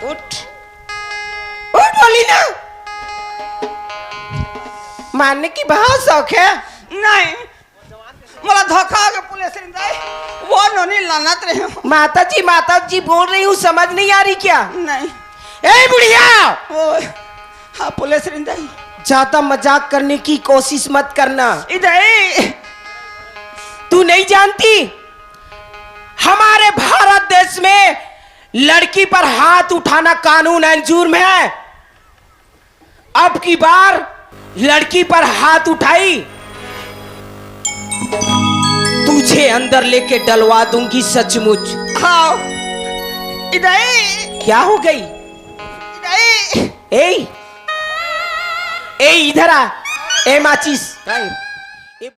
उठ उठ बोली ना, मारने की बहुत शौक है। नहीं मला धोखा के पुलिस रिंदा वो नोनी लानत रहे हो। माता जी बोल रही हूँ, समझ नहीं आ रही क्या? नहीं ए बुढ़िया, ओ हाँ पुलिस रिंदा ज्यादा मजाक करने की कोशिश मत करना। इधर तू नहीं जानती हमारे भारत देश में लड़की पर हाथ उठाना कानून है, जुर्म है। अब की बार लड़की पर हाथ उठाई तुझे अंदर लेके डलवा दूंगी सचमुच। हाँ इधर क्या हो गई? इधर ए इधर आ। ए माचिस,